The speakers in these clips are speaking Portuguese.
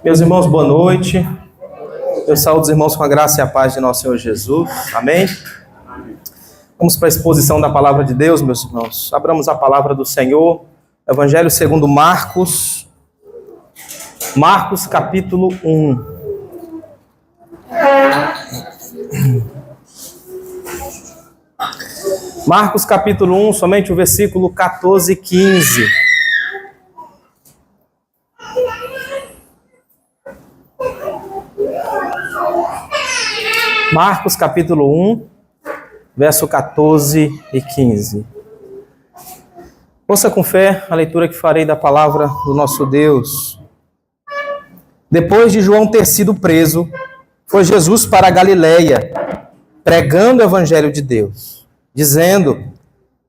Meus irmãos, boa noite. Eu saúdo os irmãos com a graça e a paz de nosso Senhor Jesus. Amém? Vamos para a exposição da palavra de Deus, meus irmãos. Abramos a palavra do Senhor. Evangelho segundo Marcos. Marcos, capítulo 1. Marcos, capítulo 1, somente o versículo 14 e 15. Marcos, capítulo 1, verso 14 e 15. Ouça com fé a leitura que farei da palavra do nosso Deus. Depois de João ter sido preso, foi Jesus para a Galileia, pregando o evangelho de Deus, dizendo: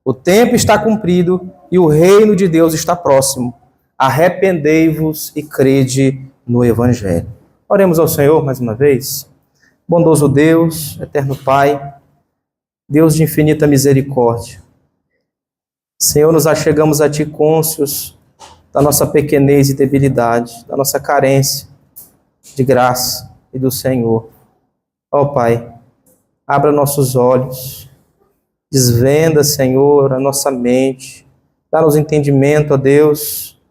o tempo está cumprido e o reino de Deus está próximo. Arrependei-vos e crede no evangelho. Oremos ao Senhor mais uma vez. Bondoso Deus, eterno Pai, Deus de infinita misericórdia. Senhor, nos achegamos a Ti cônscios da nossa pequenez e debilidade, da nossa carência de graça e do Senhor. Ó Pai, abra nossos olhos, desvenda, Senhor, a nossa mente, dá-nos entendimento, ó Deus,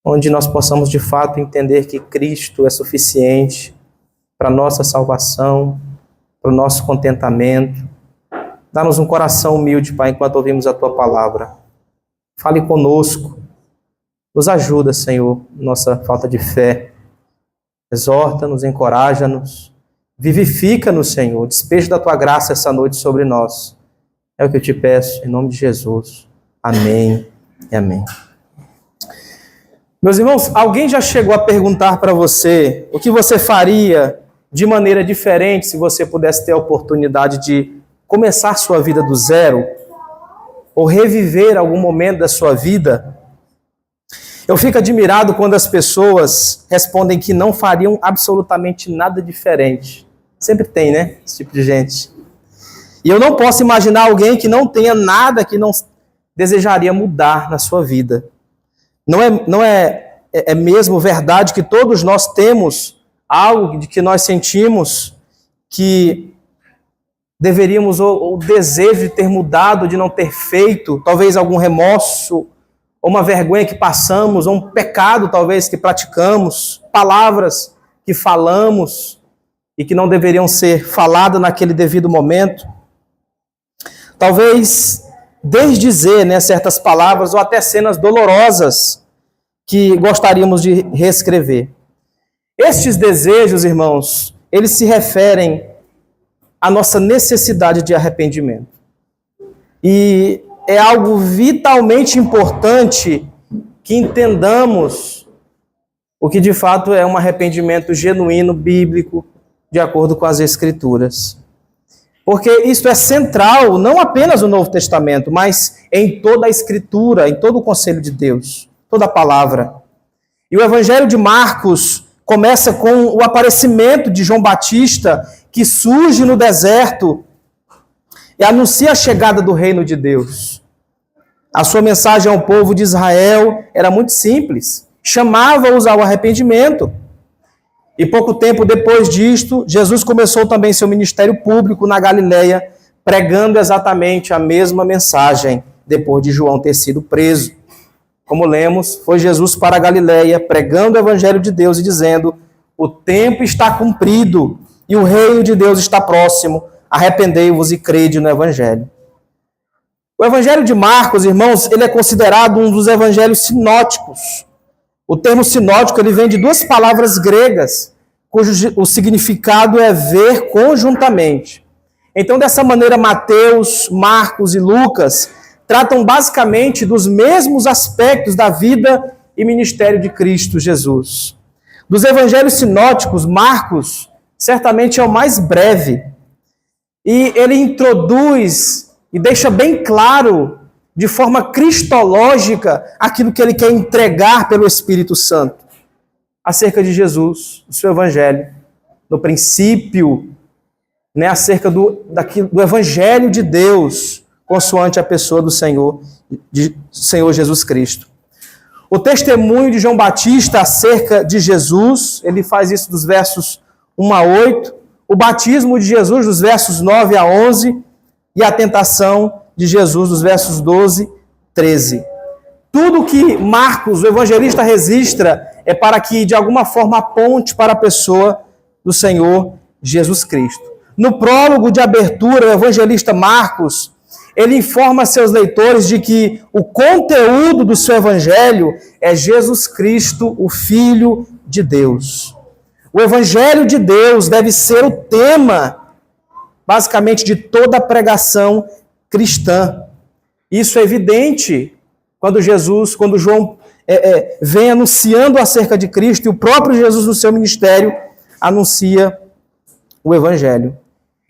onde nós possamos de fato entender que Cristo é suficiente para a nossa salvação, para o nosso contentamento. Dá-nos um coração humilde, Pai, enquanto ouvimos a Tua palavra. Fale conosco, nos ajuda, Senhor, nossa falta de fé. Exorta-nos, encoraja-nos, vivifica-nos, Senhor. Despeja da Tua graça essa noite sobre nós. É o que eu te peço, em nome de Jesus. Amém e amém. Meus irmãos, alguém já chegou a perguntar para você o que você faria de maneira diferente se você pudesse ter a oportunidade de começar sua vida do zero ou reviver algum momento da sua vida? Eu fico admirado quando as pessoas respondem que não fariam absolutamente nada diferente. Sempre tem, né? Esse tipo de gente. E eu não posso imaginar alguém que não tenha nada que não desejaria mudar na sua vida. Não é mesmo verdade que todos nós temos algo de que nós sentimos que deveríamos, ou desejo de ter mudado, de não ter feito, talvez algum remorso, ou uma vergonha que passamos, ou um pecado talvez que praticamos, palavras que falamos e que não deveriam ser faladas naquele devido momento. Talvez desdizer, né, certas palavras ou até cenas dolorosas que gostaríamos de reescrever. Estes desejos, irmãos, eles se referem à nossa necessidade de arrependimento. E é algo vitalmente importante que entendamos o que de fato é um arrependimento genuíno, bíblico, de acordo com as Escrituras. Porque isso é central, não apenas no Novo Testamento, mas em toda a Escritura, em todo o conselho de Deus, toda a palavra. E o Evangelho de Marcos começa com o aparecimento de João Batista, que surge no deserto e anuncia a chegada do reino de Deus. A sua mensagem ao povo de Israel era muito simples, chamava-os ao arrependimento. E pouco tempo depois disto, Jesus começou também seu ministério público na Galileia, pregando exatamente a mesma mensagem, depois de João ter sido preso. Como lemos, foi Jesus para a Galileia, pregando o evangelho de Deus e dizendo: o tempo está cumprido e o reino de Deus está próximo. Arrependei-vos e crede no evangelho. O evangelho de Marcos, irmãos, ele é considerado um dos evangelhos sinóticos. O termo sinótico, ele vem de duas palavras gregas, cujo o significado é ver conjuntamente. Então, dessa maneira, Mateus, Marcos e Lucas tratam basicamente dos mesmos aspectos da vida e ministério de Cristo Jesus. Dos evangelhos sinóticos, Marcos certamente é o mais breve. E ele introduz e deixa bem claro, de forma cristológica, aquilo que ele quer entregar pelo Espírito Santo acerca de Jesus, do seu evangelho. No princípio, né, acerca do evangelho de Deus, consoante a pessoa do Senhor Jesus Cristo. o testemunho de João Batista acerca de Jesus, ele faz isso dos versos 1 a 8, o batismo de Jesus dos versos 9 a 11 e a tentação de Jesus dos versos 12 a 13. Tudo que Marcos, o evangelista, registra é para que, de alguma forma, aponte para a pessoa do Senhor Jesus Cristo. No prólogo de abertura, o evangelista Marcos, ele informa seus leitores de que o conteúdo do seu evangelho é Jesus Cristo, o Filho de Deus. O evangelho de Deus deve ser o tema, basicamente, de toda a pregação cristã. Isso é evidente quando João vem anunciando acerca de Cristo, e o próprio Jesus, no seu ministério, anuncia o evangelho.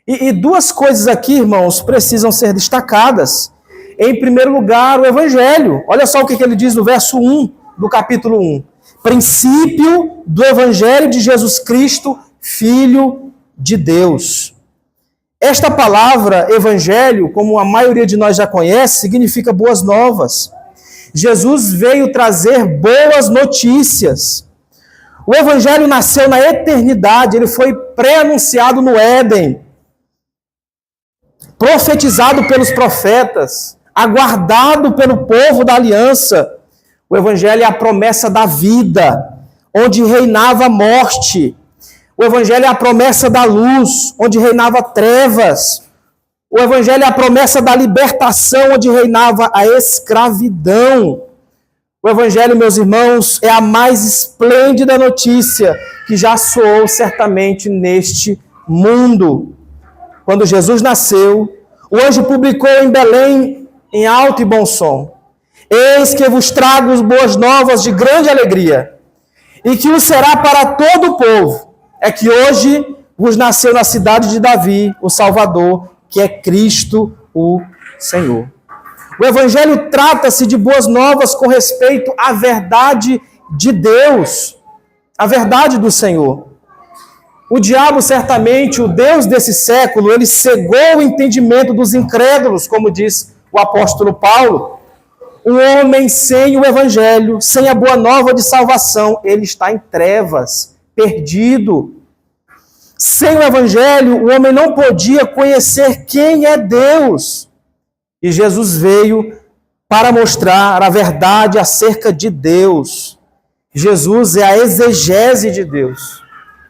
E duas coisas aqui, irmãos, precisam ser destacadas. Em primeiro lugar, o evangelho. Olha só o que ele diz no verso 1 do capítulo 1. Princípio do evangelho de Jesus Cristo, Filho de Deus. Esta palavra, evangelho, como a maioria de nós já conhece, significa boas novas. Jesus veio trazer boas notícias. O evangelho nasceu na eternidade, ele foi pré-anunciado no Éden, profetizado pelos profetas, aguardado pelo povo da aliança. O evangelho é a promessa da vida, onde reinava a morte. O evangelho é a promessa da luz, onde reinava trevas. O evangelho é a promessa da libertação, onde reinava a escravidão. O evangelho, meus irmãos, é a mais esplêndida notícia que já soou certamente neste mundo. Quando Jesus nasceu, o anjo publicou em Belém, em alto e bom som: eis que vos trago as boas novas de grande alegria, e que o será para todo o povo. É que hoje vos nasceu na cidade de Davi o Salvador, que é Cristo o Senhor. O evangelho trata-se de boas novas com respeito à verdade de Deus, a verdade do Senhor. O diabo, certamente, o Deus desse século, ele cegou o entendimento dos incrédulos, como diz o apóstolo Paulo. Um homem sem o evangelho, sem a boa nova de salvação, ele está em trevas, perdido. Sem o evangelho, o homem não podia conhecer quem é Deus. E Jesus veio para mostrar a verdade acerca de Deus. Jesus é a exegese de Deus,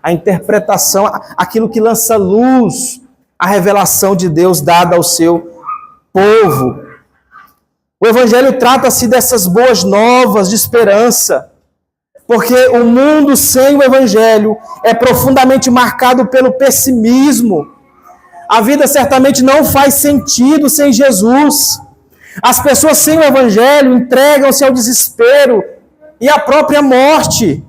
a interpretação, aquilo que lança luz, a revelação de Deus dada ao seu povo. O evangelho trata-se dessas boas novas de esperança, porque o mundo sem o evangelho é profundamente marcado pelo pessimismo. A vida certamente não faz sentido sem Jesus. As pessoas sem o evangelho entregam-se ao desespero e à própria morte.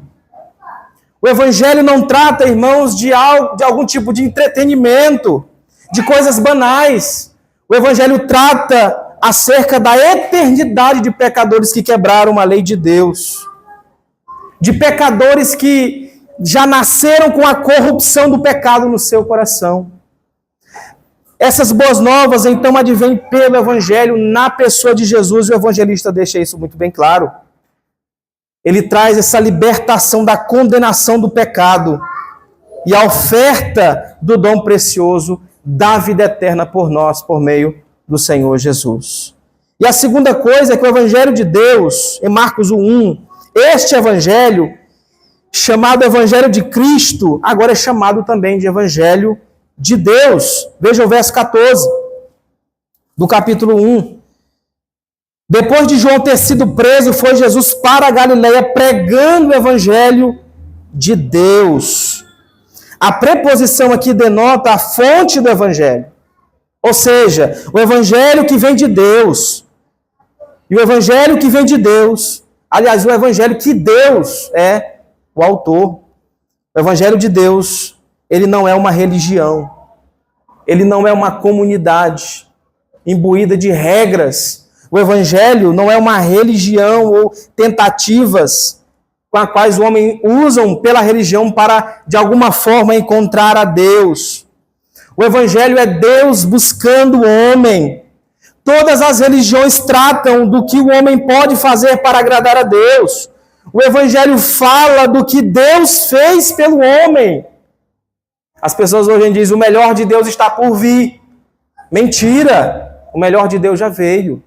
O evangelho não trata, irmãos, de algum tipo de entretenimento, de coisas banais. O evangelho trata acerca da eternidade de pecadores que quebraram uma lei de Deus. De pecadores que já nasceram com a corrupção do pecado no seu coração. Essas boas novas, então, advêm pelo evangelho na pessoa de Jesus, e o evangelista deixa isso muito bem claro. Ele traz essa libertação da condenação do pecado e a oferta do dom precioso da vida eterna por nós, por meio do Senhor Jesus. E a segunda coisa é que o evangelho de Deus, em Marcos 1, este evangelho, chamado evangelho de Cristo, agora é chamado também de evangelho de Deus. Veja o verso 14 do capítulo 1. Depois de João ter sido preso, foi Jesus para a Galileia pregando o evangelho de Deus. A preposição aqui denota a fonte do evangelho. Ou seja, o evangelho que vem de Deus. E o evangelho que vem de Deus, aliás, o evangelho que Deus é o autor. O evangelho de Deus, ele não é uma religião. Ele não é uma comunidade imbuída de regras. O evangelho não é uma religião ou tentativas com as quais o homem usam pela religião para, de alguma forma, encontrar a Deus. O evangelho é Deus buscando o homem Todas as religiões tratam do que o homem pode fazer para agradar a Deus. O Evangelho fala do que Deus fez pelo homem. As pessoas hoje dizem, o melhor de Deus está por vir. Mentira! O melhor de Deus já veio.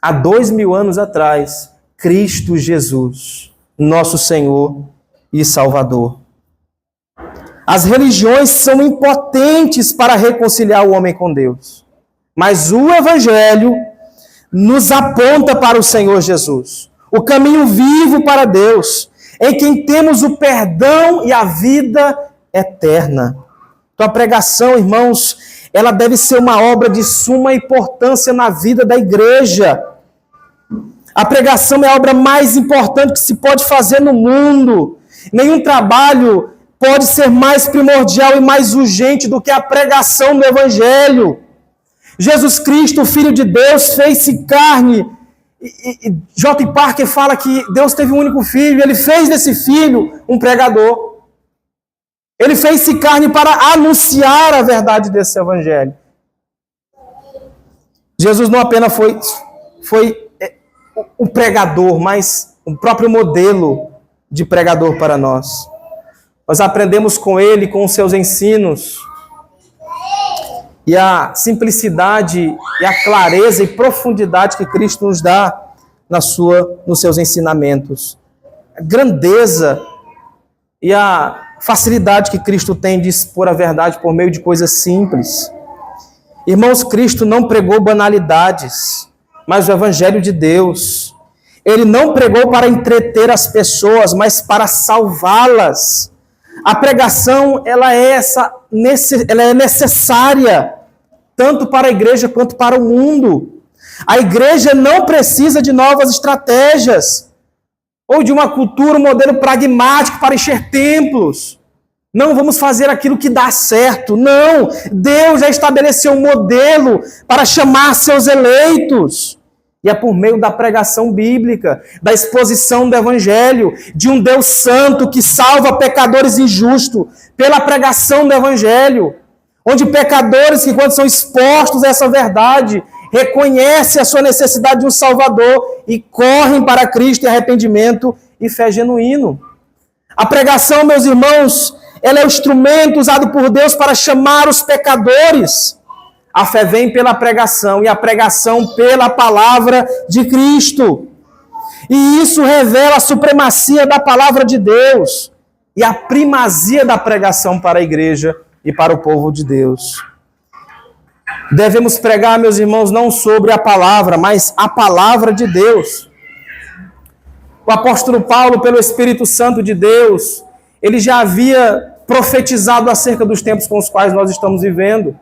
Há 2000 anos atrás, Cristo Jesus, nosso Senhor e Salvador. As religiões são impotentes para reconciliar o homem com Deus. Mas o Evangelho nos aponta para o Senhor Jesus, o caminho vivo para Deus, em quem temos o perdão e a vida eterna. Então a pregação, irmãos, ela deve ser uma obra de suma importância na vida da igreja. A pregação é a obra mais importante que se pode fazer no mundo. Nenhum trabalho pode ser mais primordial e mais urgente do que a pregação do Evangelho. Jesus Cristo, o Filho de Deus, fez-se carne. E J. Parker fala que Deus teve um único filho, e ele fez desse filho um pregador. Ele fez-se carne para anunciar a verdade desse Evangelho. Jesus não apenas foi o pregador, mas o próprio modelo de pregador para nós. Nós aprendemos com ele, com os seus ensinos, e a simplicidade e a clareza e profundidade que Cristo nos dá nos seus ensinamentos. A grandeza e a facilidade que Cristo tem de expor a verdade por meio de coisas simples. Irmãos, Cristo não pregou banalidades, mas o Evangelho de Deus. Ele não pregou para entreter as pessoas, mas para salvá-las. A pregação, ela é necessária, tanto para a igreja quanto para o mundo. A igreja não precisa de novas estratégias, ou de uma cultura, um modelo pragmático para encher templos. Não vamos fazer aquilo que dá certo. Não, Deus já estabeleceu um modelo para chamar seus eleitos. E é por meio da pregação bíblica, da exposição do Evangelho, de um Deus santo que salva pecadores injustos, pela pregação do Evangelho, onde pecadores que, quando são expostos a essa verdade, reconhecem a sua necessidade de um Salvador e correm para Cristo em arrependimento e fé genuíno. A pregação, meus irmãos, ela é o instrumento usado por Deus para chamar os pecadores. A fé vem pela pregação e a pregação pela palavra de Cristo. E isso revela a supremacia da palavra de Deus e a primazia da pregação para a igreja e para o povo de Deus. Devemos pregar, meus irmãos, não sobre a palavra, mas a palavra de Deus. O apóstolo Paulo, pelo Espírito Santo de Deus, ele já havia profetizado acerca dos tempos com os quais nós estamos vivendo.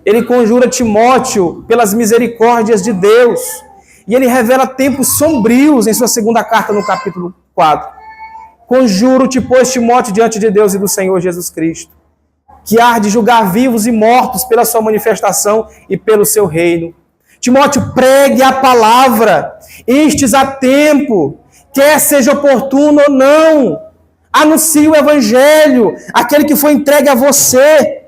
Ele conjura Timóteo pelas misericórdias de Deus. E ele revela tempos sombrios em sua segunda carta, no capítulo 4. Conjuro-te, pois, Timóteo, diante de Deus e do Senhor Jesus Cristo, que há de julgar vivos e mortos pela sua manifestação e pelo seu reino. Timóteo, pregue a palavra, estes a tempo, quer seja oportuno ou não. Anuncie o Evangelho, aquele que foi entregue a você.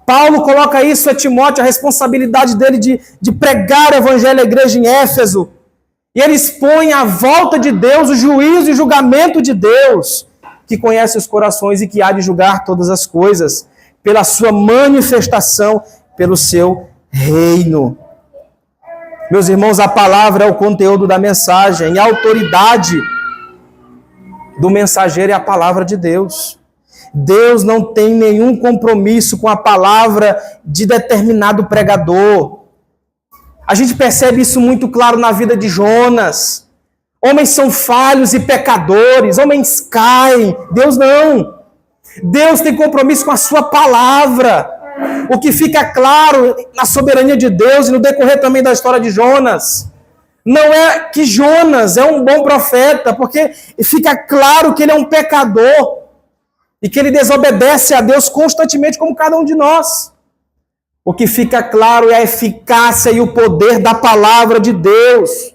Paulo coloca isso a Timóteo, a responsabilidade dele de pregar o Evangelho à igreja em Éfeso. E ele expõe a volta de Deus, o juízo e o julgamento de Deus, que conhece os corações e que há de julgar todas as coisas, pela sua manifestação, pelo seu reino. Meus irmãos, a palavra é o conteúdo da mensagem, e a autoridade do mensageiro é a palavra de Deus. Deus não tem nenhum compromisso com a palavra de determinado pregador. A gente percebe isso muito claro na vida de Jonas. Homens são falhos e pecadores, homens caem, Deus não. Deus tem compromisso com a sua palavra. O que fica claro na soberania de Deus e no decorrer também da história de Jonas, não é que Jonas é um bom profeta, porque fica claro que ele é um pecador e que ele desobedece a Deus constantemente, como cada um de nós. O que fica claro é a eficácia e o poder da palavra de Deus,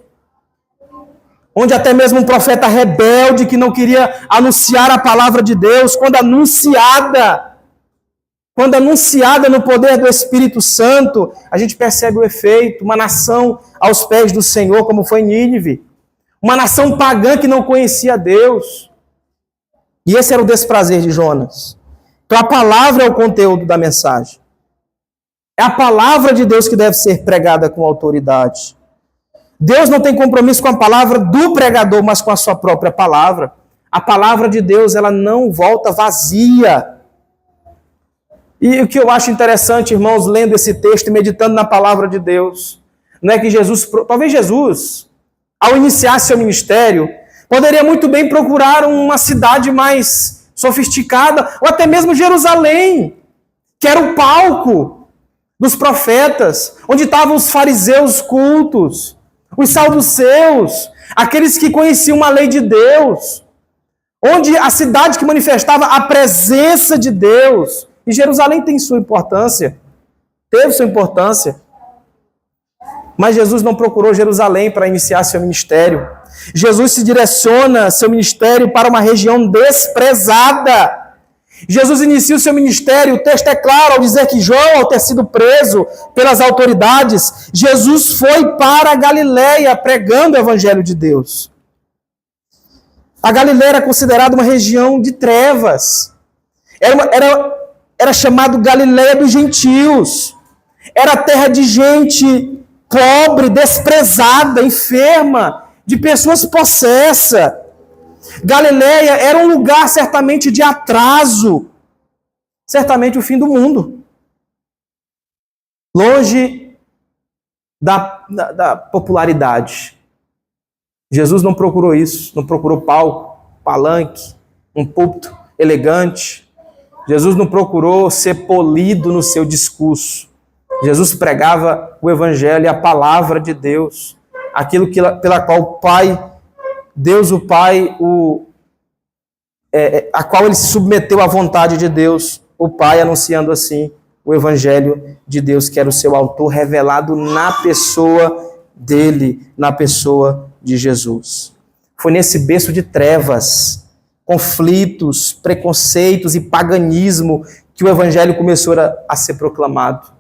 onde até mesmo um profeta rebelde que não queria anunciar a palavra de Deus, quando anunciada, quando anunciada no poder do Espírito Santo, a gente percebe o efeito. Uma nação aos pés do Senhor, como foi Nínive. Uma nação pagã que não conhecia Deus. E esse era o desprazer de Jonas. Então a palavra é o conteúdo da mensagem. É a palavra de Deus que deve ser pregada com autoridade. Deus não tem compromisso com a palavra do pregador, mas com a sua própria palavra. A palavra de Deus, ela não volta vazia. E o que eu acho interessante, irmãos, lendo esse texto e meditando na palavra de Deus, não é que talvez Jesus, ao iniciar seu ministério, poderia muito bem procurar uma cidade mais sofisticada, ou até mesmo Jerusalém, que era o palco dos profetas, onde estavam os fariseus cultos, os saduceus, aqueles que conheciam uma lei de Deus, onde a cidade que manifestava a presença de Deus. E Jerusalém tem sua importância, teve sua importância. Mas Jesus não procurou Jerusalém para iniciar seu ministério. Jesus se direciona seu ministério para uma região desprezada. Jesus inicia o seu ministério, o texto é claro, ao dizer que João, ao ter sido preso pelas autoridades, Jesus foi para a Galileia pregando o evangelho de Deus. A Galileia era considerada uma região de trevas. Era chamado Galileia dos gentios. Era terra de gente pobre, desprezada, enferma, de pessoas possessas. Galileia era um lugar certamente de atraso, certamente o fim do mundo. Longe da popularidade. Jesus não procurou isso, não procurou palco, palanque, um púlpito elegante. Jesus não procurou ser polido no seu discurso. Jesus pregava o evangelho e a palavra de Deus, aquilo pela qual o Pai, Deus o Pai, a qual ele se submeteu à vontade de Deus, o Pai anunciando assim o evangelho de Deus, que era o seu autor revelado na pessoa dele, na pessoa de Jesus. Foi nesse berço de trevas, conflitos, preconceitos e paganismo que o evangelho começou a ser proclamado.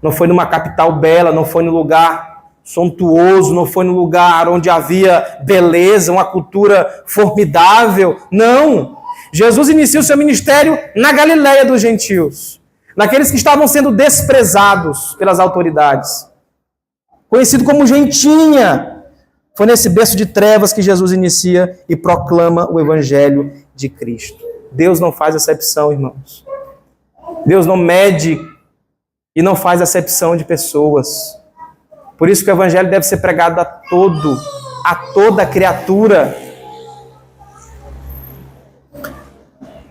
Não foi numa capital bela, não foi num lugar suntuoso, não foi num lugar onde havia beleza, uma cultura formidável. Não! Jesus inicia o seu ministério na Galileia dos gentios, naqueles que estavam sendo desprezados pelas autoridades. Conhecido como gentinha. Foi nesse berço de trevas que Jesus inicia e proclama o evangelho de Cristo. Deus não faz acepção, irmãos. Deus não mede e não faz acepção de pessoas. Por isso que o evangelho deve ser pregado a toda criatura.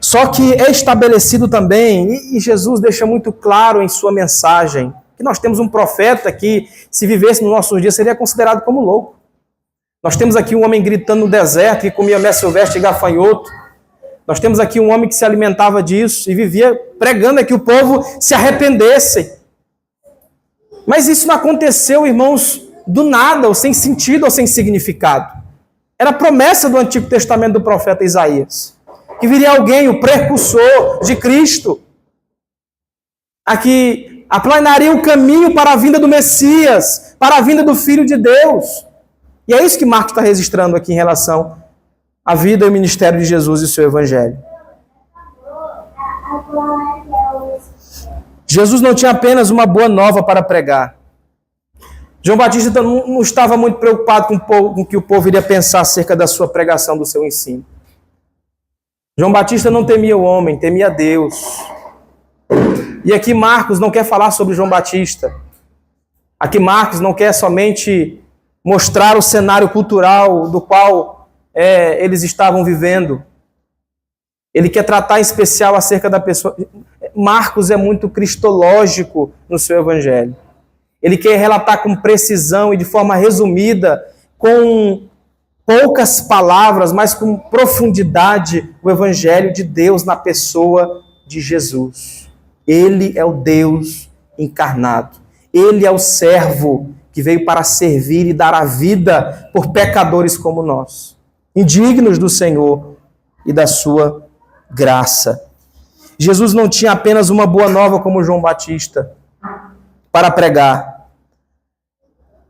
Só que é estabelecido também, e Jesus deixa muito claro em sua mensagem, que nós temos um profeta que, se vivesse nos nossos dias, seria considerado como louco. Nós temos aqui um homem gritando no deserto, que comia mel silvestre e gafanhoto. Nós temos aqui um homem que se alimentava disso e vivia pregando que o povo se arrependesse. Mas isso não aconteceu, irmãos, do nada, ou sem sentido, ou sem significado. Era a promessa do Antigo Testamento do profeta Isaías, que viria alguém, o precursor de Cristo, a que aplanaria o caminho para a vinda do Messias, para a vinda do Filho de Deus. E é isso que Marcos está registrando aqui em relação à vida e ao ministério de Jesus e o seu evangelho. Jesus não tinha apenas uma boa nova para pregar. João Batista não estava muito preocupado com o que o povo iria pensar acerca da sua pregação, do seu ensino. João Batista não temia o homem, temia Deus. E aqui Marcos não quer falar sobre João Batista. Aqui Marcos não quer somente mostrar o cenário cultural do qual eles estavam vivendo. Ele quer tratar em especial acerca da pessoa. Marcos é muito cristológico no seu evangelho. Ele quer relatar com precisão e de forma resumida, com poucas palavras, mas com profundidade, o evangelho de Deus na pessoa de Jesus. Ele é o Deus encarnado. Ele é o servo que veio para servir e dar a vida por pecadores como nós, indignos do Senhor e da sua graça. Jesus não tinha apenas uma boa nova como João Batista para pregar,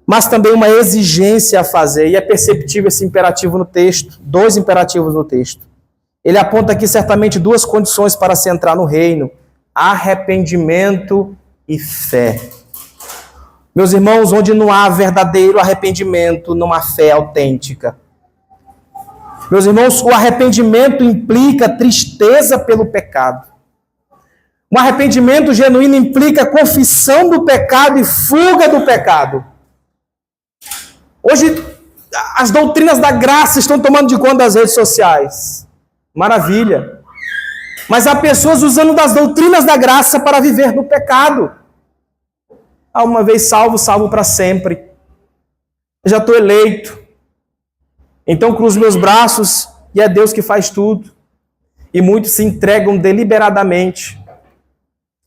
mas também uma exigência a fazer. E é perceptível esse imperativo no texto, 2 imperativos no texto. Ele aponta aqui certamente 2 condições para se entrar no reino: arrependimento e fé. Meus irmãos, onde não há verdadeiro arrependimento, não há fé autêntica. Meus irmãos, o arrependimento implica tristeza pelo pecado. Um arrependimento genuíno implica confissão do pecado e fuga do pecado. Hoje, as doutrinas da graça estão tomando de conta das redes sociais. Maravilha. Mas há pessoas usando das doutrinas da graça para viver no pecado. Uma vez salvo, salvo para sempre. Eu já estou eleito. Então cruzo meus braços e é Deus que faz tudo. E muitos se entregam deliberadamente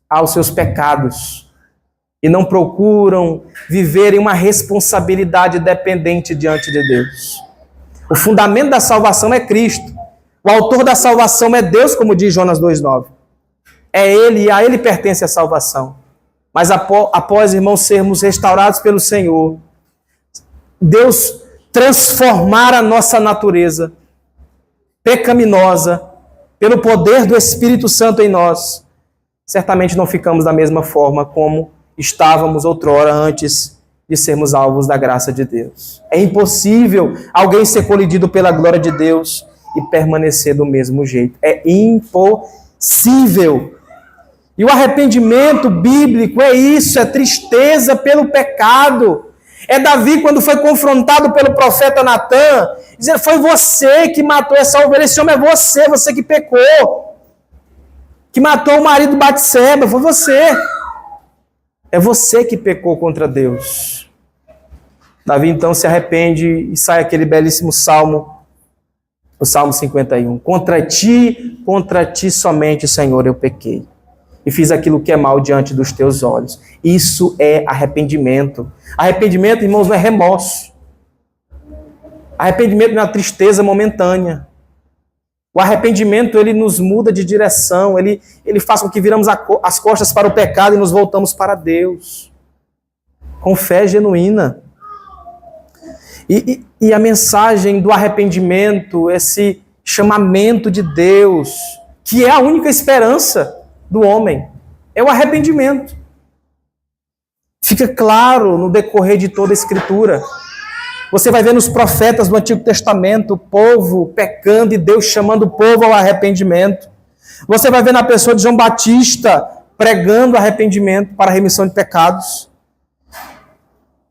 aos seus pecados e não procuram viver em uma responsabilidade dependente diante de Deus. O fundamento da salvação é Cristo. O autor da salvação é Deus, como diz Jonas 2,9. É Ele e a Ele pertence a salvação. Mas após, irmãos, sermos restaurados pelo Senhor, Deus transformar a nossa natureza pecaminosa pelo poder do Espírito Santo em nós, certamente não ficamos da mesma forma como estávamos outrora antes de sermos alvos da graça de Deus. É impossível alguém ser colidido pela glória de Deus e permanecer do mesmo jeito. É impossível. E o arrependimento bíblico é isso, é tristeza pelo pecado. É Davi, quando foi confrontado pelo profeta Natã, dizendo: foi você que matou essa ovelha, esse homem é você que pecou, que matou o marido de Batseba, foi você. É você que pecou contra Deus. Davi então se arrepende e sai aquele belíssimo salmo, o Salmo 51. Contra ti somente, Senhor, eu pequei. E fiz aquilo que é mal diante dos teus olhos. Isso é arrependimento. Arrependimento, irmãos, não é remorso. Arrependimento não é uma tristeza momentânea. O arrependimento, ele nos muda de direção. Ele faz com que viramos as costas para o pecado e nos voltamos para Deus. Com fé genuína. E a mensagem do arrependimento, esse chamamento de Deus, que é a única esperança do homem, é o arrependimento. Fica claro no decorrer de toda a Escritura. Você vai ver nos profetas do Antigo Testamento o povo pecando e Deus chamando o povo ao arrependimento. Você vai ver na pessoa de João Batista pregando arrependimento para a remissão de pecados.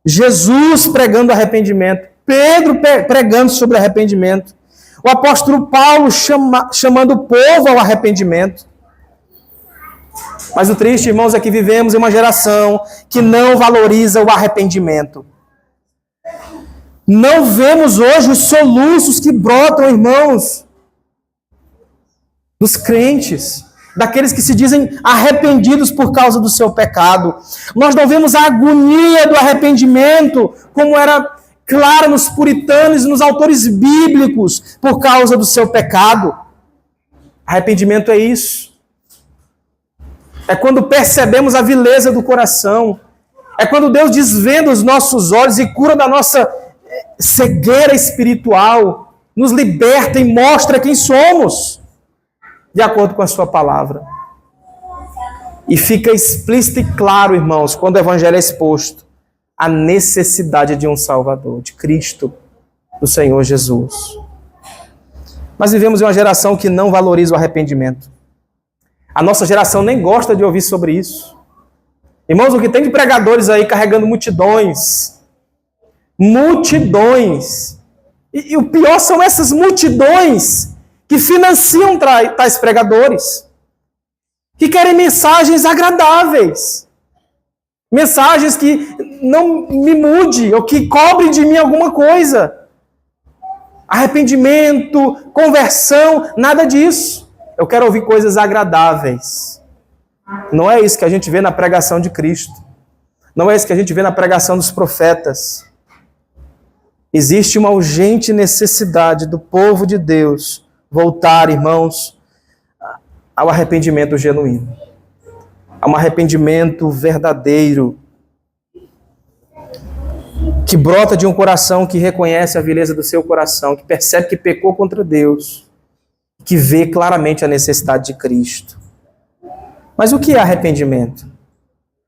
Jesus pregando arrependimento. Pedro pregando sobre arrependimento. O apóstolo Paulo chamando o povo ao arrependimento. Mas o triste, irmãos, é que vivemos em uma geração que não valoriza o arrependimento. Não vemos hoje os soluços que brotam, irmãos, dos crentes, daqueles que se dizem arrependidos por causa do seu pecado. Nós não vemos a agonia do arrependimento, como era clara nos puritanos e nos autores bíblicos, por causa do seu pecado. Arrependimento é isso. É quando percebemos a vileza do coração. É quando Deus desvenda os nossos olhos e cura da nossa cegueira espiritual, nos liberta e mostra quem somos, de acordo com a sua palavra. E fica explícito e claro, irmãos, quando o evangelho é exposto, a necessidade de um Salvador, de Cristo, do Senhor Jesus. Mas vivemos em uma geração que não valoriza o arrependimento. A nossa geração nem gosta de ouvir sobre isso. Irmãos, o que tem de pregadores aí carregando multidões. Multidões. E o pior são essas multidões que financiam tais pregadores. Que querem mensagens agradáveis. Mensagens que não me mude ou que cobrem de mim alguma coisa. Arrependimento, conversão, nada disso. Eu quero ouvir coisas agradáveis. Não é isso que a gente vê na pregação de Cristo. Não é isso que a gente vê na pregação dos profetas. Existe uma urgente necessidade do povo de Deus voltar, irmãos, ao arrependimento genuíno, a um arrependimento verdadeiro, que brota de um coração que reconhece a vileza do seu coração, que percebe que pecou contra Deus, que vê claramente a necessidade de Cristo. Mas o que é arrependimento?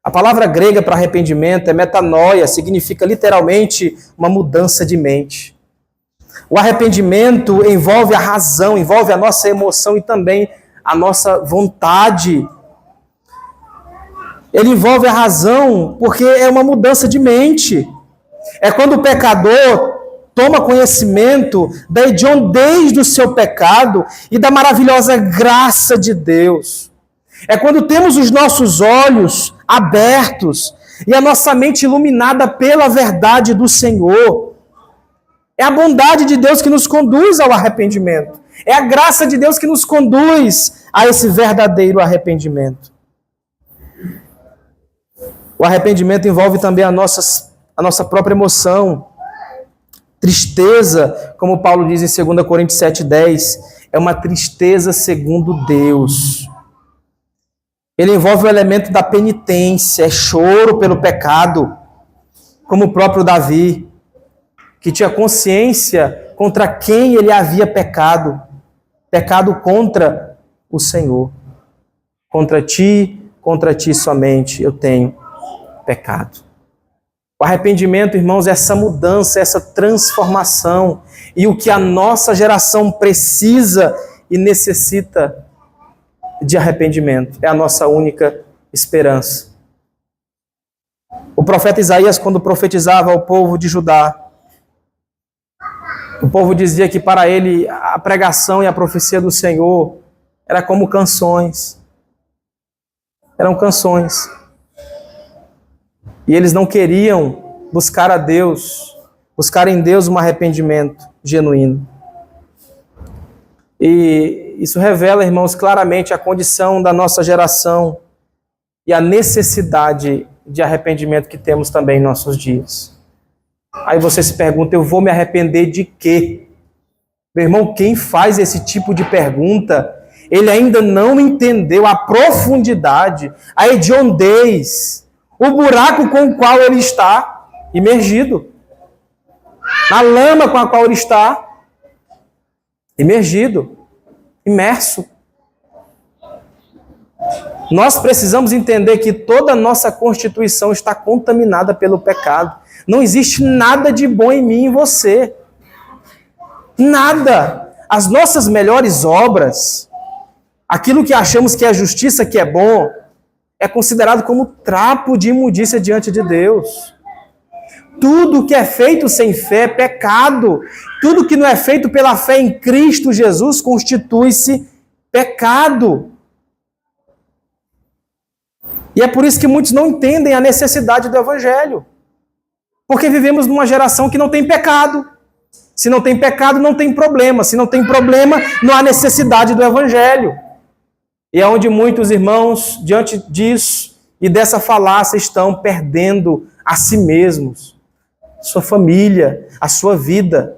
A palavra grega para arrependimento é metanoia, significa literalmente uma mudança de mente. O arrependimento envolve a razão, envolve a nossa emoção e também a nossa vontade. Ele envolve a razão porque é uma mudança de mente. É quando o pecador toma conhecimento da hediondez do seu pecado e da maravilhosa graça de Deus. É quando temos os nossos olhos abertos e a nossa mente iluminada pela verdade do Senhor. É a bondade de Deus que nos conduz ao arrependimento. É a graça de Deus que nos conduz a esse verdadeiro arrependimento. O arrependimento envolve também a nossa própria emoção. Tristeza, como Paulo diz em 2 Coríntios 7,10, é uma tristeza segundo Deus. Ele envolve o elemento da penitência, é choro pelo pecado, como o próprio Davi, que tinha consciência contra quem ele havia pecado. Pecado contra o Senhor. Contra ti somente eu tenho pecado. O arrependimento, irmãos, é essa mudança, essa transformação. E o que a nossa geração precisa e necessita de arrependimento. É a nossa única esperança. O profeta Isaías, quando profetizava ao povo de Judá, o povo dizia que para ele a pregação e a profecia do Senhor era como canções. Eram canções. E eles não queriam buscar a Deus, buscar em Deus um arrependimento genuíno. E isso revela, irmãos, claramente a condição da nossa geração e a necessidade de arrependimento que temos também em nossos dias. Aí você se pergunta, eu vou me arrepender de quê? Meu irmão, quem faz esse tipo de pergunta, ele ainda não entendeu a profundidade, a hediondez, o buraco com o qual ele está imergido. Na lama com a qual ele está imergido, imerso. Nós precisamos entender que toda a nossa constituição está contaminada pelo pecado. Não existe nada de bom em mim e em você. Nada. As nossas melhores obras, aquilo que achamos que é justiça, que é bom, é considerado como trapo de imundícia diante de Deus. Tudo que é feito sem fé é pecado. Tudo que não é feito pela fé em Cristo Jesus constitui-se pecado. E é por isso que muitos não entendem a necessidade do Evangelho. Porque vivemos numa geração que não tem pecado. Se não tem pecado, não tem problema. Se não tem problema, não há necessidade do Evangelho. E é onde muitos irmãos, diante disso e dessa falácia, estão perdendo a si mesmos, sua família, a sua vida.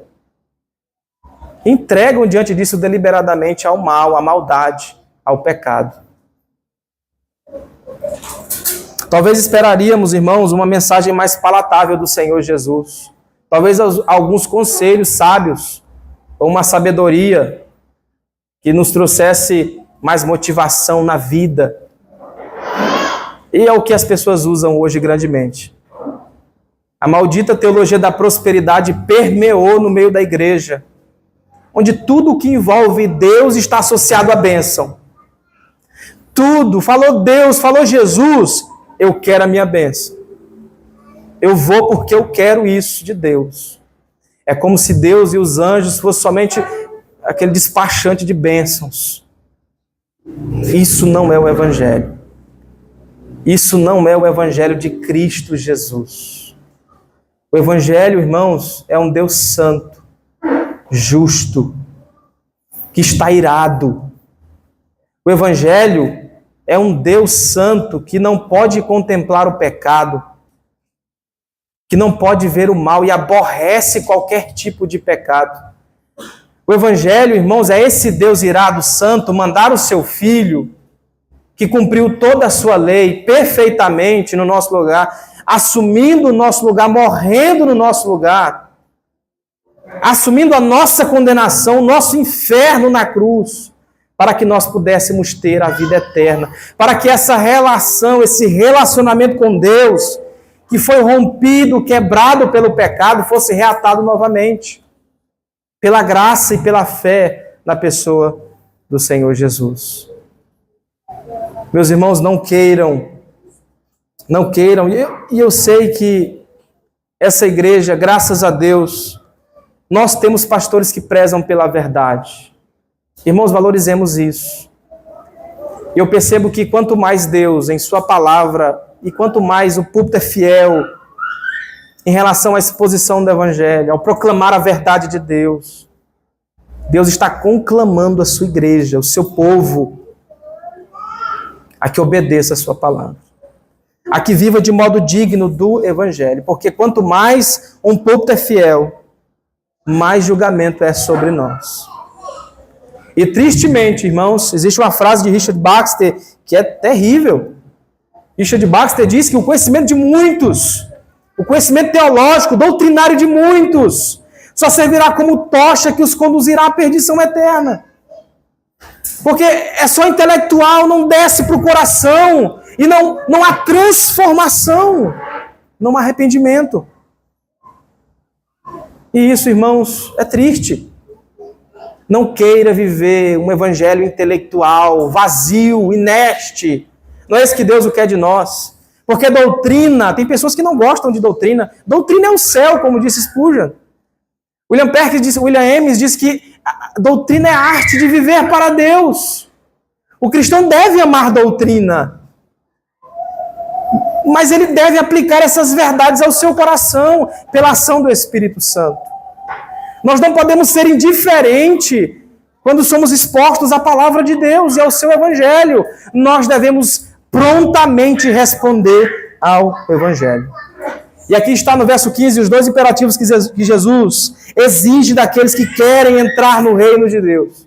Entregam diante disso deliberadamente ao mal, à maldade, ao pecado. Talvez esperaríamos, irmãos, uma mensagem mais palatável do Senhor Jesus. Talvez alguns conselhos sábios, ou uma sabedoria que nos trouxesse mais motivação na vida. E é o que as pessoas usam hoje grandemente. A maldita teologia da prosperidade permeou no meio da igreja, onde tudo que envolve Deus está associado à bênção. Tudo, falou Deus, falou Jesus, eu quero a minha bênção. Eu vou porque eu quero isso de Deus. É como se Deus e os anjos fossem somente aquele despachante de bênçãos. Isso não é o Evangelho. Isso não é o Evangelho de Cristo Jesus. O Evangelho, irmãos, é um Deus santo, justo, que está irado. O Evangelho é um Deus santo que não pode contemplar o pecado, que não pode ver o mal e aborrece qualquer tipo de pecado. O Evangelho, irmãos, é esse Deus irado, santo, mandar o seu Filho, que cumpriu toda a sua lei perfeitamente no nosso lugar, assumindo o nosso lugar, morrendo no nosso lugar, assumindo a nossa condenação, o nosso inferno na cruz, para que nós pudéssemos ter a vida eterna, para que essa relação, esse relacionamento com Deus, que foi rompido, quebrado pelo pecado, fosse reatado novamente, pela graça e pela fé na pessoa do Senhor Jesus. Meus irmãos, não queiram, e eu sei que essa igreja, graças a Deus, nós temos pastores que prezam pela verdade. Irmãos, valorizemos isso. Eu percebo que quanto mais Deus, em sua palavra, e quanto mais o púlpito é fiel em relação à exposição do Evangelho, ao proclamar a verdade de Deus, Deus está conclamando a sua igreja, o seu povo, a que obedeça a sua palavra, a que viva de modo digno do Evangelho, porque quanto mais um púlpito é fiel, mais julgamento é sobre nós. E tristemente, irmãos, existe uma frase de Richard Baxter que é terrível. Richard Baxter diz que o conhecimento de muitos, o conhecimento teológico, doutrinário de muitos, só servirá como tocha que os conduzirá à perdição eterna. Porque é só intelectual, não desce para o coração, e não há transformação, não há arrependimento. E isso, irmãos, é triste. Não queira viver um evangelho intelectual, vazio, inerte. Não é isso que Deus quer de nós. Porque doutrina, tem pessoas que não gostam de doutrina. Doutrina é o céu, como disse Spurgeon. William James diz que a doutrina é a arte de viver para Deus. O cristão deve amar doutrina, mas ele deve aplicar essas verdades ao seu coração, pela ação do Espírito Santo. Nós não podemos ser indiferentes quando somos expostos à palavra de Deus e ao seu Evangelho. Nós devemos prontamente responder ao Evangelho. E aqui está no verso 15 os dois imperativos que Jesus exige daqueles que querem entrar no reino de Deus.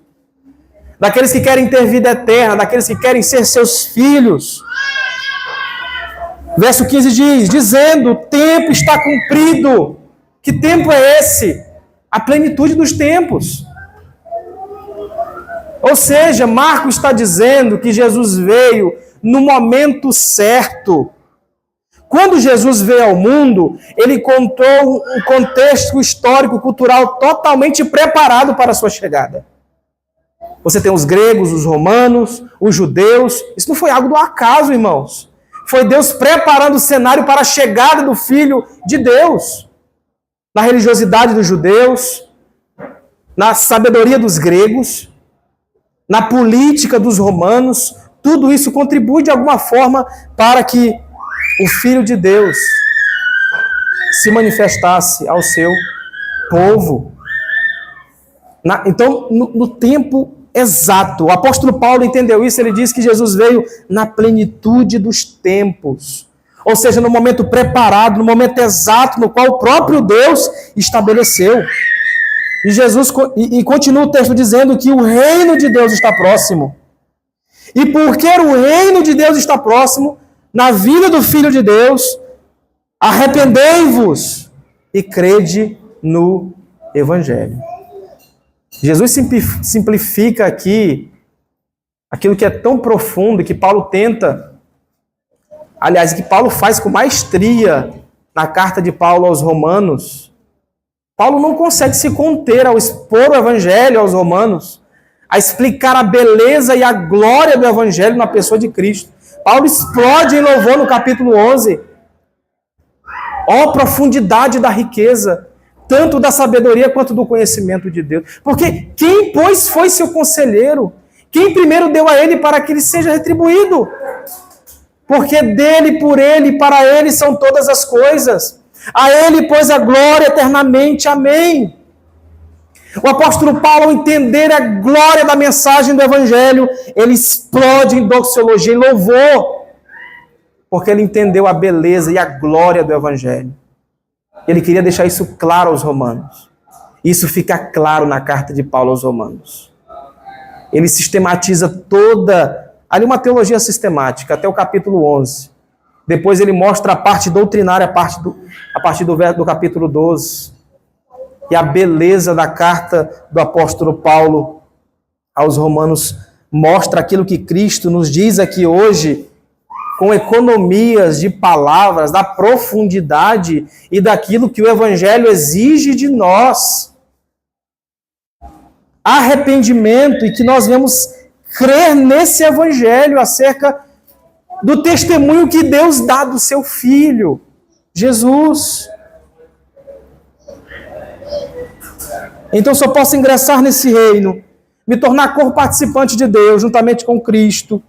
Daqueles que querem ter vida eterna, daqueles que querem ser seus filhos. Verso 15 diz, dizendo, o tempo está cumprido. Que tempo é esse? A plenitude dos tempos. Ou seja, Marcos está dizendo que Jesus veio no momento certo. Quando Jesus veio ao mundo, ele contou um contexto histórico, cultural totalmente preparado para a sua chegada. Você tem os gregos, os romanos, os judeus. Isso não foi algo do acaso, irmãos. Foi Deus preparando o cenário para a chegada do Filho de Deus. Na religiosidade dos judeus, na sabedoria dos gregos, na política dos romanos, tudo isso contribui de alguma forma para que o Filho de Deus se manifestasse ao seu povo. Então, no tempo exato, o apóstolo Paulo entendeu isso, ele diz que Jesus veio na plenitude dos tempos. Ou seja, no momento preparado, no momento exato, no qual o próprio Deus estabeleceu. E Jesus continua o texto dizendo que o reino de Deus está próximo. E porque o reino de Deus está próximo, na vida do Filho de Deus, arrependei-vos e crede no Evangelho. Jesus simplifica aqui aquilo que é tão profundo que Paulo tenta, aliás, que Paulo faz com maestria na carta de Paulo aos Romanos. Paulo não consegue se conter ao expor o Evangelho aos Romanos, a explicar a beleza e a glória do Evangelho na pessoa de Cristo. Paulo explode em louvor no capítulo 11. Ó profundidade da riqueza, tanto da sabedoria quanto do conhecimento de Deus. Porque quem, pois, foi seu conselheiro? Quem primeiro deu a ele para que ele seja retribuído? Porque dele, por ele e para ele são todas as coisas. A ele, pois, a glória eternamente. Amém. O apóstolo Paulo, ao entender a glória da mensagem do Evangelho, ele explode em doxologia, em louvor, porque ele entendeu a beleza e a glória do Evangelho. Ele queria deixar isso claro aos romanos. Isso fica claro na carta de Paulo aos Romanos. Ele sistematiza toda, ali uma teologia sistemática, até o capítulo 11. Depois ele mostra a parte doutrinária, a partir do capítulo 12. E a beleza da carta do apóstolo Paulo aos Romanos mostra aquilo que Cristo nos diz aqui hoje, com economias de palavras, da profundidade e daquilo que o Evangelho exige de nós. Arrependimento, e que nós vamos crer nesse Evangelho acerca do testemunho que Deus dá do seu Filho, Jesus. Então só posso ingressar nesse reino, me tornar co-participante de Deus, juntamente com Cristo,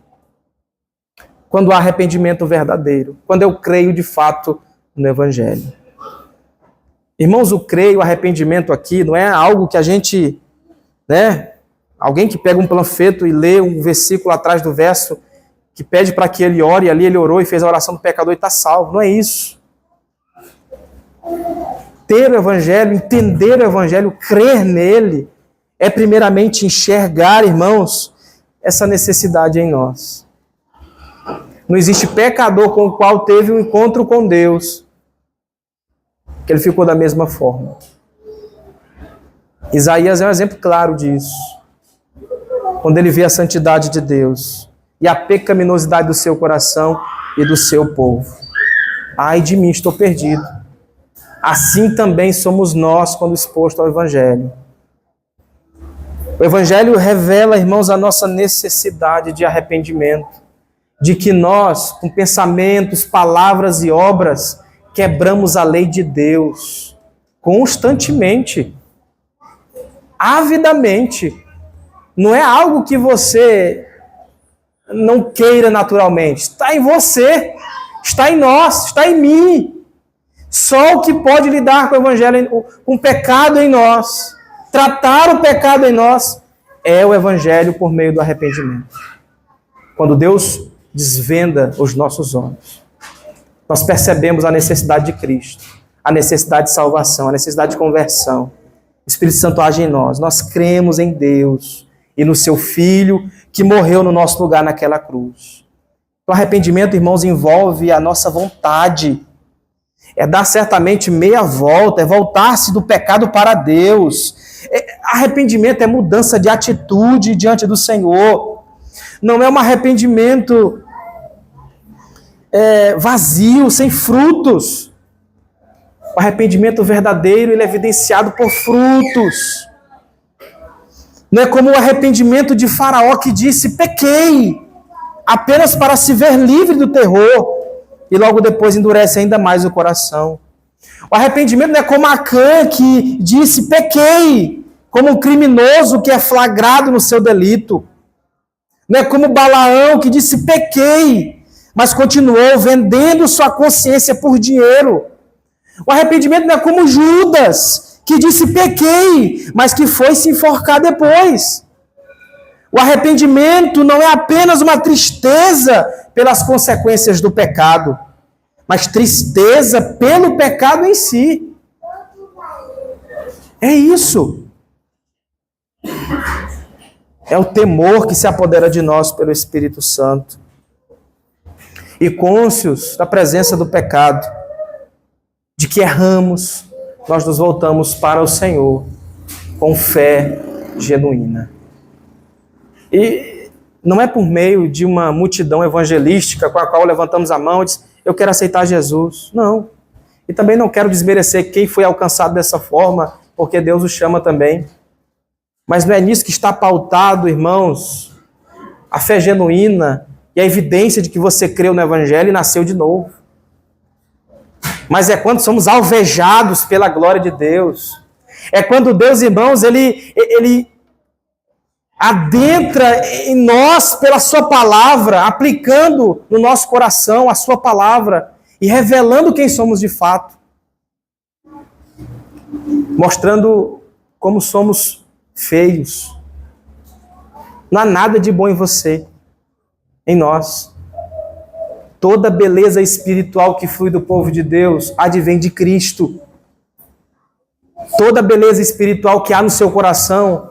quando há arrependimento verdadeiro, quando eu creio de fato no Evangelho. Irmãos, o creio, o arrependimento aqui não é algo que a gente, alguém que pega um panfleto e lê um versículo atrás do verso, que pede para que ele ore, e ali ele orou e fez a oração do pecador e está salvo. Não é isso. Ter o Evangelho, entender o Evangelho, crer nele, é primeiramente enxergar, irmãos, essa necessidade em nós. Não existe pecador com o qual teve um encontro com Deus, que ele ficou da mesma forma. Isaías é um exemplo claro disso. Quando ele vê a santidade de Deus e a pecaminosidade do seu coração e do seu povo. Ai de mim, estou perdido. Assim também somos nós quando exposto ao Evangelho. O Evangelho revela, irmãos, a nossa necessidade de arrependimento, de que nós, com pensamentos, palavras e obras, quebramos a lei de Deus constantemente, avidamente. Não é algo que você não queira naturalmente. Está em você, está em nós, está em mim. Só o que pode lidar com o Evangelho, com o pecado em nós, tratar o pecado em nós, é o Evangelho por meio do arrependimento. Quando Deus desvenda os nossos olhos, nós percebemos a necessidade de Cristo, a necessidade de salvação, a necessidade de conversão. O Espírito Santo age em nós. Nós cremos em Deus e no seu Filho que morreu no nosso lugar naquela cruz. O arrependimento, irmãos, envolve a nossa vontade. É dar certamente meia volta, é voltar-se do pecado para Deus. Arrependimento é mudança de atitude diante do Senhor. Não é um arrependimento vazio, sem frutos. O arrependimento verdadeiro, ele é evidenciado por frutos. Não é como o arrependimento de Faraó que disse, pequei, apenas para se ver livre do terror, e logo depois endurece ainda mais o coração. O arrependimento não é como Acã que disse, pequei, como um criminoso que é flagrado no seu delito. Não é como Balaão que disse, pequei, mas continuou vendendo sua consciência por dinheiro. O arrependimento não é como Judas, que disse pequei, mas que foi se enforcar depois. O arrependimento não é apenas uma tristeza pelas consequências do pecado, mas tristeza pelo pecado em si. É isso. É o temor que se apodera de nós pelo Espírito Santo. E cônscios da presença do pecado, de que erramos, nós nos voltamos para o Senhor com fé genuína. E não é por meio de uma multidão evangelística com a qual levantamos a mão e diz, eu quero aceitar Jesus. Não. E também não quero desmerecer quem foi alcançado dessa forma, porque Deus o chama também. Mas não é nisso que está pautado, irmãos, a fé genuína e a evidência de que você creu no Evangelho e nasceu de novo. Mas é quando somos alvejados pela glória de Deus. É quando Deus, irmãos, Ele adentra em nós pela sua palavra, aplicando no nosso coração a sua palavra e revelando quem somos de fato. Mostrando como somos feios. Não há nada de bom em você, em nós. Toda beleza espiritual que flui do povo de Deus advém de Cristo. Toda beleza espiritual que há no seu coração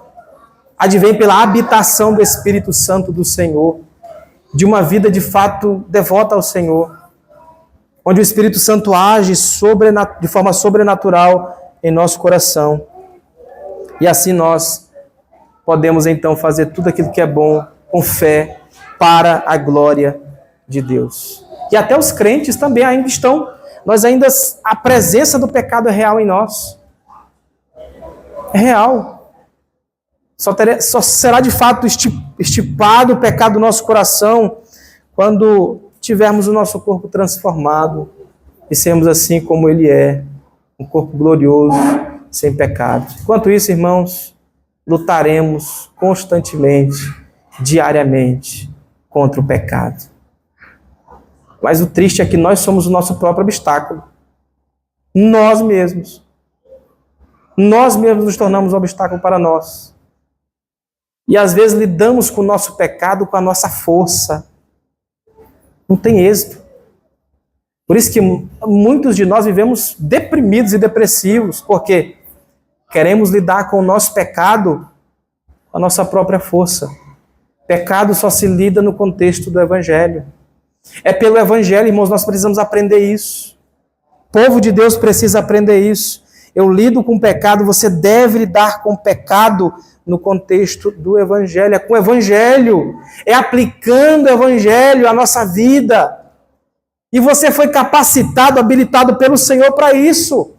advém pela habitação do Espírito Santo do Senhor, de uma vida de fato devota ao Senhor, onde o Espírito Santo age de forma sobrenatural em nosso coração. E assim nós podemos então fazer tudo aquilo que é bom com fé para a glória de Deus. E até os crentes também ainda estão, a presença do pecado é real em nós. É real. Só será de fato estipado o pecado do nosso coração quando tivermos o nosso corpo transformado e sermos assim como ele é, um corpo glorioso, sem pecado. Enquanto isso, irmãos, lutaremos constantemente, diariamente, contra o pecado. Mas o triste é que nós somos o nosso próprio obstáculo. Nós mesmos. Nós mesmos nos tornamos um obstáculo para nós. E às vezes lidamos com o nosso pecado com a nossa força. Não tem êxito. Por isso que muitos de nós vivemos deprimidos e depressivos, porque queremos lidar com o nosso pecado com a nossa própria força. Pecado só se lida no contexto do Evangelho. É pelo Evangelho, irmãos, nós precisamos aprender isso. O povo de Deus precisa aprender isso. Eu lido com o pecado, você deve lidar com o pecado no contexto do Evangelho. É com o Evangelho, é aplicando o Evangelho à nossa vida. E você foi capacitado, habilitado pelo Senhor para isso.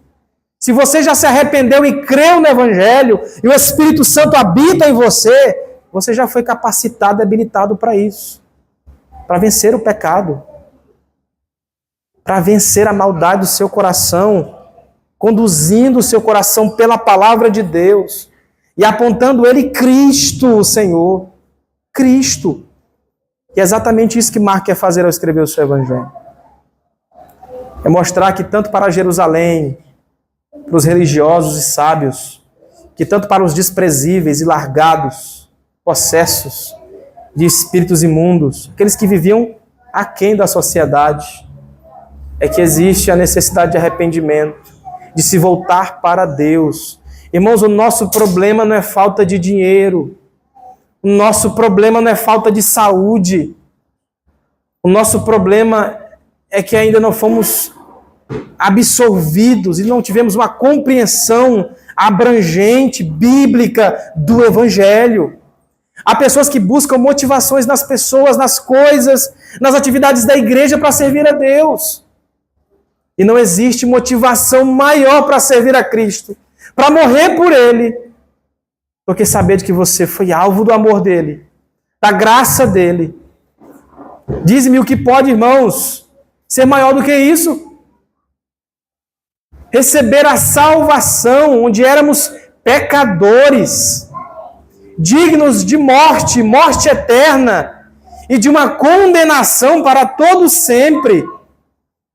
Se você já se arrependeu e creu no Evangelho, e o Espírito Santo habita em você, você já foi capacitado e habilitado para isso. Para vencer o pecado. Para vencer a maldade do seu coração. Conduzindo o seu coração pela palavra de Deus. E apontando ele Cristo, o Senhor. Cristo. E é exatamente isso que Marcos quer fazer ao escrever o seu Evangelho. É mostrar que tanto para Jerusalém, para os religiosos e sábios, que tanto para os desprezíveis e largados, possessos de espíritos imundos, aqueles que viviam aquém da sociedade, é que existe a necessidade de arrependimento, de se voltar para Deus. Irmãos, o nosso problema não é falta de dinheiro, o nosso problema não é falta de saúde, o nosso problema é que ainda não fomos absorvidos e não tivemos uma compreensão abrangente, bíblica do Evangelho. Há pessoas que buscam motivações nas pessoas, nas coisas, nas atividades da igreja para servir a Deus. E não existe motivação maior para servir a Cristo, para morrer por Ele, do que saber de que você foi alvo do amor dEle, da graça dEle. Diz-me o que pode, irmãos, ser maior do que isso? Receber a salvação, onde éramos pecadores, dignos de morte, morte eterna, e de uma condenação para todos sempre.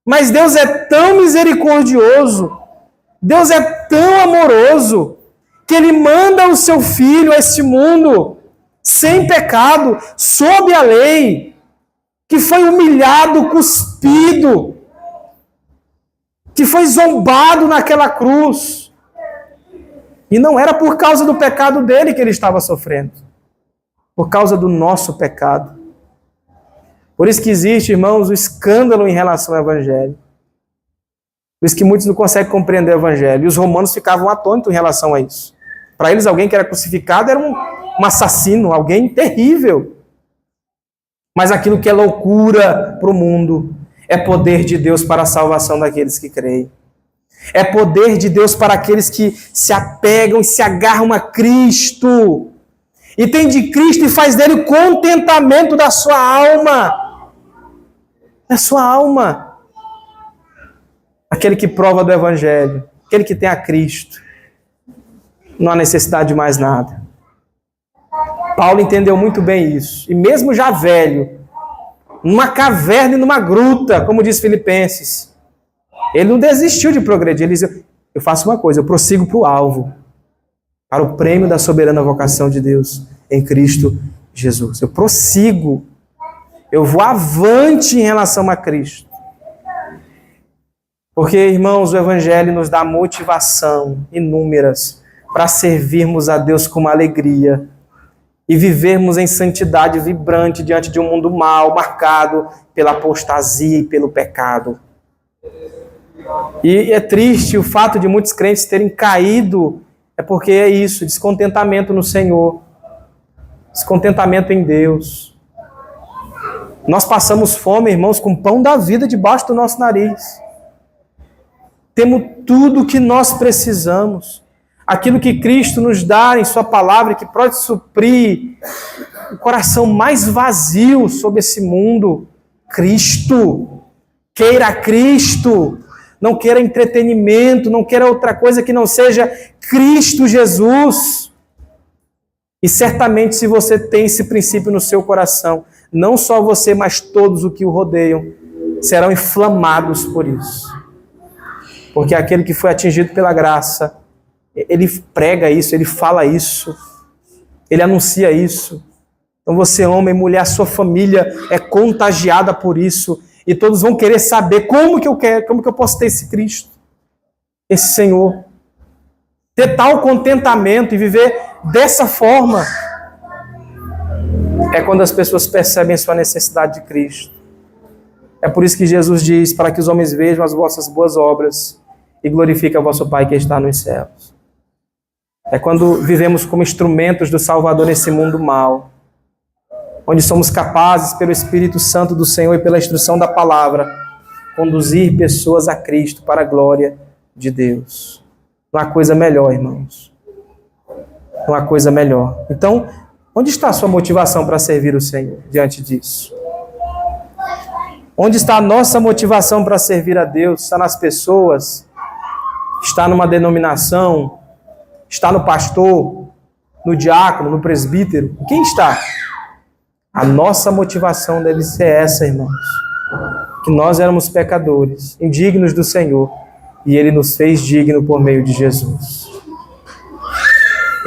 Mas Deus é tão misericordioso, Deus é tão amoroso, que Ele manda o seu Filho a este mundo, sem pecado, sob a lei, que foi humilhado, cuspido, que foi zombado naquela cruz. E não era por causa do pecado dele que ele estava sofrendo, por causa do nosso pecado. Por isso que existe, irmãos, o escândalo em relação ao Evangelho. Por isso que muitos não conseguem compreender o Evangelho. E os romanos ficavam atônitos em relação a isso. Para eles, alguém que era crucificado era um assassino, alguém terrível. Mas aquilo que é loucura para o mundo é poder de Deus para a salvação daqueles que creem. É poder de Deus para aqueles que se apegam e se agarram a Cristo. E tem de Cristo e faz dele o contentamento da sua alma. Da sua alma. Aquele que prova do Evangelho. Aquele que tem a Cristo. Não há necessidade de mais nada. Paulo entendeu muito bem isso. E mesmo já velho, numa caverna e numa gruta, como diz Filipenses, ele não desistiu de progredir. Ele disse, eu faço uma coisa, eu prossigo para o alvo, para o prêmio da soberana vocação de Deus em Cristo Jesus. Eu prossigo, eu vou avante em relação a Cristo. Porque, irmãos, o Evangelho nos dá motivação inúmeras para servirmos a Deus com uma alegria e vivermos em santidade vibrante diante de um mundo mau, marcado pela apostasia e pelo pecado. E é triste o fato de muitos crentes terem caído, é porque é isso, descontentamento no Senhor, descontentamento em Deus. Nós passamos fome, irmãos, com o pão da vida debaixo do nosso nariz. Temos tudo o que nós precisamos. Aquilo que Cristo nos dá em sua palavra, que pode suprir o coração mais vazio sobre esse mundo. Cristo. Queira Cristo. Não queira entretenimento, não queira outra coisa que não seja Cristo Jesus. E certamente, se você tem esse princípio no seu coração, não só você, mas todos os que o rodeiam serão inflamados por isso. Porque aquele que foi atingido pela graça, ele prega isso, ele fala isso, ele anuncia isso. Então você, homem, mulher, a sua família é contagiada por isso. E todos vão querer saber como que eu posso ter esse Cristo, esse Senhor. Ter tal contentamento e viver dessa forma. É quando as pessoas percebem a sua necessidade de Cristo. É por isso que Jesus diz, para que os homens vejam as vossas boas obras e glorifiquem o vosso Pai que está nos céus. É quando vivemos como instrumentos do Salvador nesse mundo mau, onde somos capazes, pelo Espírito Santo do Senhor e pela instrução da palavra, conduzir pessoas a Cristo para a glória de Deus. Não há coisa melhor, irmãos. Não há coisa melhor. Então, onde está a sua motivação para servir o Senhor diante disso? Onde está a nossa motivação para servir a Deus? Está nas pessoas? Está numa denominação? Está no pastor? No diácono? No presbítero? Quem está? A nossa motivação deve ser essa, irmãos. Que nós éramos pecadores, indignos do Senhor, e Ele nos fez digno por meio de Jesus.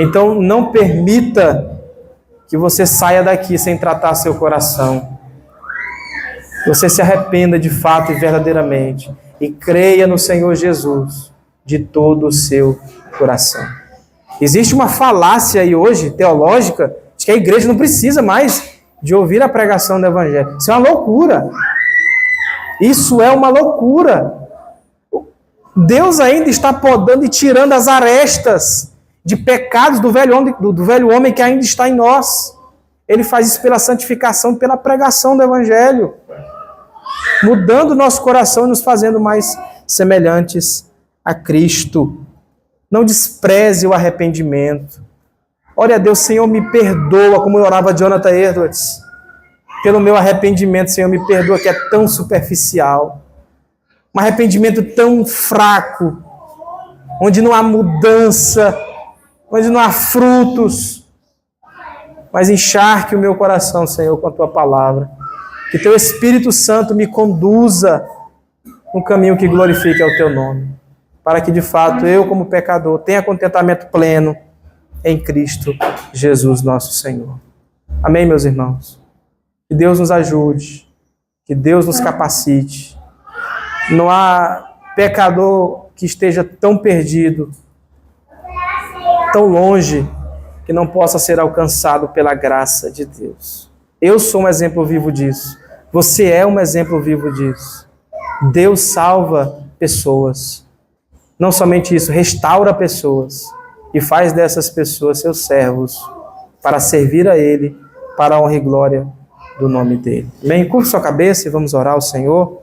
Então, não permita que você saia daqui sem tratar seu coração. Você se arrependa de fato e verdadeiramente e creia no Senhor Jesus de todo o seu coração. Existe uma falácia aí hoje, teológica, de que a igreja não precisa mais de ouvir a pregação do Evangelho. Isso é uma loucura. Isso é uma loucura. Deus ainda está podando e tirando as arestas de pecados do velho homem que ainda está em nós. Ele faz isso pela santificação e pela pregação do Evangelho, mudando o nosso coração e nos fazendo mais semelhantes a Cristo. Não despreze o arrependimento. Ore a Deus, Senhor, me perdoa, como orava Jonathan Edwards. Pelo meu arrependimento, Senhor, me perdoa, que é tão superficial. Um arrependimento tão fraco, onde não há mudança, onde não há frutos. Mas encharque o meu coração, Senhor, com a Tua palavra. Que Teu Espírito Santo me conduza no caminho que glorifique ao Teu nome. Para que, de fato, eu, como pecador, tenha contentamento pleno em Cristo Jesus, nosso Senhor. Amém, meus irmãos? Que Deus nos ajude, que Deus nos capacite. Não há pecador que esteja tão perdido, tão longe, que não possa ser alcançado pela graça de Deus. Eu sou um exemplo vivo disso. Você é um exemplo vivo disso. Deus salva pessoas. Não somente isso, restaura pessoas e faz dessas pessoas seus servos para servir a Ele, para a honra e glória do nome dEle. Amém? Curva sua cabeça e vamos orar ao Senhor.